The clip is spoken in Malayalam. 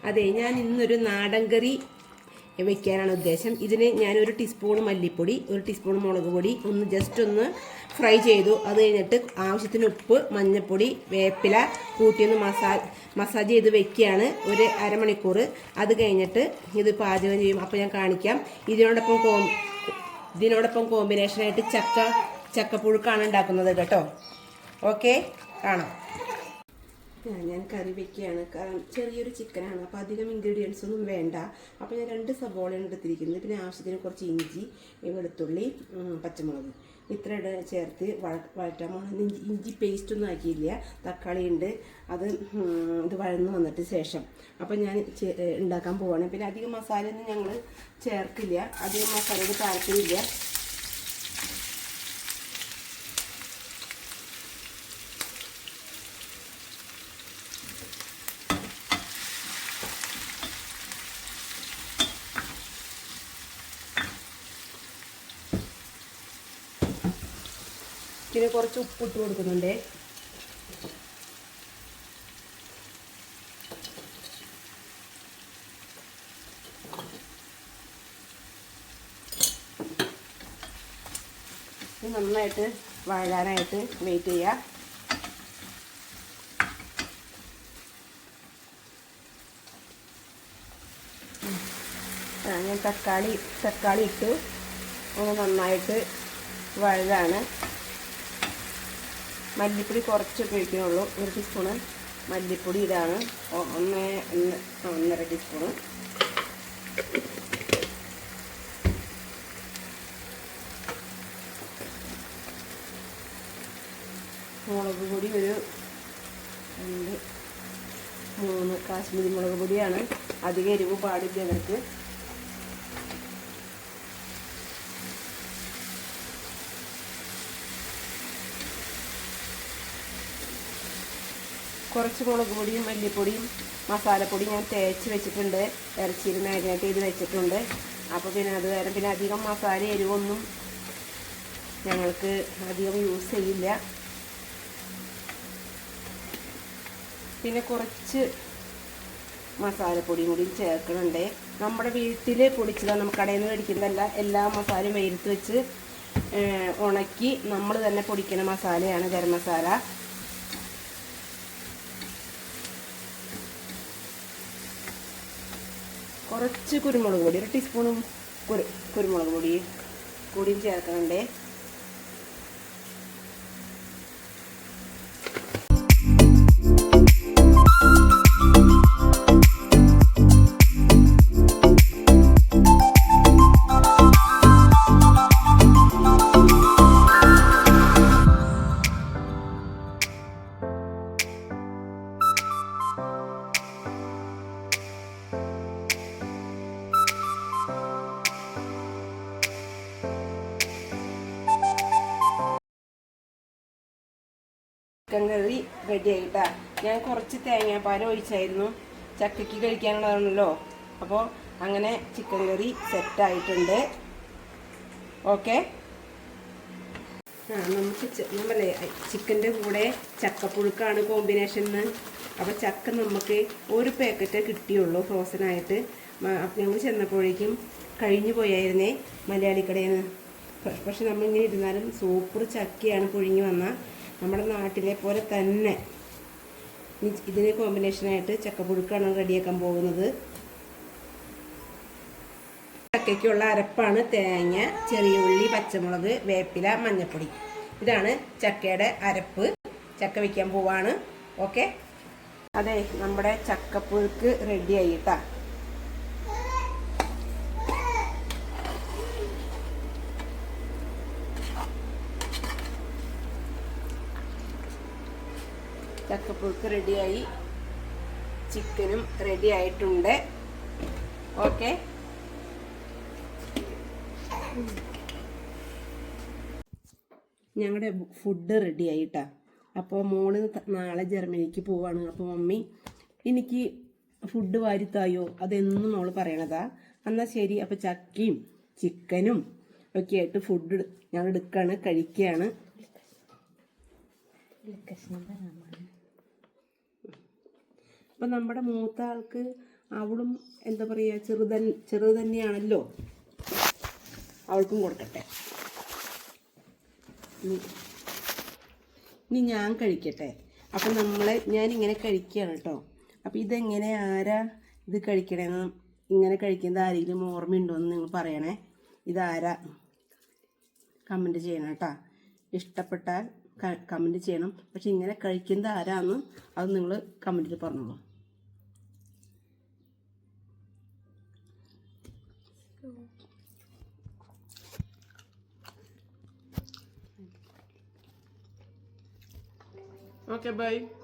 അതെ, ഞാൻ ഇന്നൊരു നാടൻ കറി വെക്കാനാണ് ഉദ്ദേശം. ഇതിന് ഞാനൊരു ടീസ്പൂൺ മല്ലിപ്പൊടി, ഒരു ടീസ്പൂൺ മുളക് പൊടി ജസ്റ്റ് ഒന്ന് ഫ്രൈ ചെയ്തു. അത് കഴിഞ്ഞിട്ട് ആവശ്യത്തിന് ഉപ്പ്, മഞ്ഞൾപ്പൊടി, വേപ്പില കൂട്ടിയൊന്ന് മസാജ് ചെയ്ത് വെക്കുകയാണ് ഒരു അരമണിക്കൂർ. അത് കഴിഞ്ഞിട്ട് ഇത് പാചകം ചെയ്യും. അപ്പോൾ ഞാൻ കാണിക്കാം. ഇതിനോടൊപ്പം കോമ്പിനേഷനായിട്ട് ചക്കപ്പുഴുക്കാണ് ഉണ്ടാക്കുന്നത് കേട്ടോ. ഓക്കെ, കാണാം. ഞാൻ കറി വെക്കുകയാണ്. കാരണം ചെറിയൊരു ചിക്കനാണ്, അപ്പോൾ അധികം ഇൻഗ്രീഡിയൻസ് ഒന്നും വേണ്ട. അപ്പോൾ ഞാൻ 2 സബോളയാണ് എടുത്തിരിക്കുന്നത്. പിന്നെ ആവശ്യത്തിന് കുറച്ച് ഇഞ്ചി, വെളുത്തുള്ളി, പച്ചമുളക് ഇത്ര ചേർത്ത് വഴറ്റാൻ പോകണം. ഇഞ്ചി പേസ്റ്റൊന്നും ആക്കിയില്ല. തക്കാളി ഉണ്ട്, ഇത് വഴന്ന് വന്നിട്ട് ശേഷം അപ്പോൾ ഞാൻ ഉണ്ടാക്കാൻ പോവാണ്. പിന്നെ അധികം മസാലയൊന്നും ഞങ്ങൾ ചേർക്കില്ല. അധികം മസാലയുടെ താല്പര്യമില്ല. പിന്നെ കുറച്ച് ഉപ്പിട്ട് കൊടുക്കുന്നുണ്ട്. നന്നായിട്ട് വഴലാനായിട്ട് വെയിറ്റ് ചെയ്യുക. ഞാൻ തക്കാളി ഇട്ടു. ഒന്ന് നന്നായിട്ട് വഴലാണ്. മല്ലിപ്പൊടി കുറച്ച് ഉപയോഗിക്കുന്നുള്ളൂ. 1 ടീസ്പൂണ് മല്ലിപ്പൊടി ഇതാണ്. 1.5 ടീസ്പൂണ്. മുളക് പൊടി ഒരു 3 കാശ്മീരി മുളക് പൊടിയാണ്. അധികം എരിവ് പാടില്ല അവർക്ക്. കുറച്ച് മുളക് പൊടിയും മല്ലിപ്പൊടിയും മസാലപ്പൊടി ഞാൻ തേച്ച് വെച്ചിട്ടുണ്ട്. ഇറച്ചിയിൽ മാരിനേറ്റ് ചെയ്ത് വെച്ചിട്ടുണ്ട്. അപ്പോൾ പിന്നെ അത് കാരണം പിന്നെ അധികം മസാല എരിവൊന്നും ഞങ്ങൾക്ക് അധികം യൂസ് ചെയ്യില്ല. പിന്നെ കുറച്ച് മസാലപ്പൊടിയും കൂടി ചേർക്കണുണ്ട്. നമ്മുടെ വീട്ടിൽ പൊടിച്ചതാണ്, നമുക്ക് കടയിൽ നിന്ന് മേടിക്കുന്നതല്ല. എല്ലാ മസാലയും വെയിലത്ത് വെച്ച് ഉണക്കി നമ്മൾ തന്നെ പൊടിക്കുന്ന മസാലയാണ് ഗരം മസാല. കുറച്ച് കുരുമുളക് പൊടി, 1 ടീസ്പൂണും കുരുമുളക് പൊടി കൂടിയും ചേർക്കണുണ്ട്. ചിക്കൻ കറി റെഡി ആയിട്ടാ. ഞാൻ കുറച്ച് തേങ്ങാപ്പാൽ ഒഴിച്ചായിരുന്നു, ചക്കയ്ക്ക് കഴിക്കാനുള്ളതാണല്ലോ. അപ്പോൾ അങ്ങനെ ചിക്കൻ കറി സെറ്റായിട്ടുണ്ട്. ഓക്കെ, നമുക്ക് നമ്മളെ ചിക്കൻ്റെ കൂടെ ചക്കപ്പുഴുക്കാണ് കോമ്പിനേഷന്. അപ്പോൾ ചക്ക നമുക്ക് 1 പാക്കറ്റേ കിട്ടിയുള്ളൂ ഫ്രോസനായിട്ട്. ഞങ്ങൾ ചെന്നപ്പോഴേക്കും കഴിഞ്ഞു പോയായിരുന്നേ മലയാളി കടയിൽ നിന്ന്. പക്ഷെ നമ്മളിങ്ങനെ ഇരുന്നാലും സൂപ്പർ ചക്കയാണ് പുഴുങ്ങി വന്ന. നമ്മുടെ നാട്ടിലെ പോലെ തന്നെ ഇതിന് കോമ്പിനേഷനായിട്ട് ചക്കപ്പുഴുക്കാണ് റെഡിയാക്കാൻ പോകുന്നത്. ചക്കയ്ക്കുള്ള അരപ്പാണ് തേങ്ങ, ചെറിയ ഉള്ളി, പച്ചമുളക്, വേപ്പില, മഞ്ഞൾപ്പൊടി. ഇതാണ് ചക്കയുടെ അരപ്പ്. ചക്ക വയ്ക്കാൻ പോവാണ്. ഓക്കെ, അതെ, നമ്മുടെ ചക്കപ്പുഴുക്ക് റെഡി ആയിട്ടാ. ചക്കപ്പുഴുക്ക് റെഡിയായി, ചിക്കനും റെഡി ആയിട്ടുണ്ട്. ഓക്കെ, ഞങ്ങളുടെ ഫുഡ് റെഡി ആയിട്ടാ. അപ്പോൾ മോള് നാളെ ജർമ്മനിക്ക് പോവാണ്. അപ്പോൾ മമ്മി എനിക്ക് ഫുഡ് വാരിത്തായോ, അതെന്നും മോൾ പറയണതാ. എന്നാൽ ശരി, അപ്പോൾ ചക്കയും ചിക്കനും ഒക്കെ ആയിട്ട് ഫുഡ് ഞങ്ങൾ എടുക്കുകയാണ്, കഴിക്കുകയാണ്. അപ്പം നമ്മുടെ മൂത്ത ആൾക്ക് അവളും എന്താ പറയുക ചെറുത് തന്നെയാണല്ലോ, അവൾക്കും കൊടുക്കട്ടെ. ഇനി ഞാൻ കഴിക്കട്ടെ. അപ്പം ഞാനിങ്ങനെ കഴിക്കുകയാണ് കേട്ടോ. അപ്പം ഇതെങ്ങനെ ആരാ ഇത് കഴിക്കണേന്ന്, ഇങ്ങനെ കഴിക്കുന്നത് ആരെങ്കിലും ഓർമ്മയുണ്ടോ എന്ന് നിങ്ങൾ പറയണേ. ഇതാരാ കമൻറ്റ് ചെയ്യണം കേട്ടോ. ഇഷ്ടപ്പെട്ടാൽ കമൻറ്റ് ചെയ്യണം. പക്ഷെ ഇങ്ങനെ കഴിക്കുന്നത് ആരാന്ന് അത് നിങ്ങൾ കമൻറ്റിൽ പറഞ്ഞോളൂ. Okay, bye.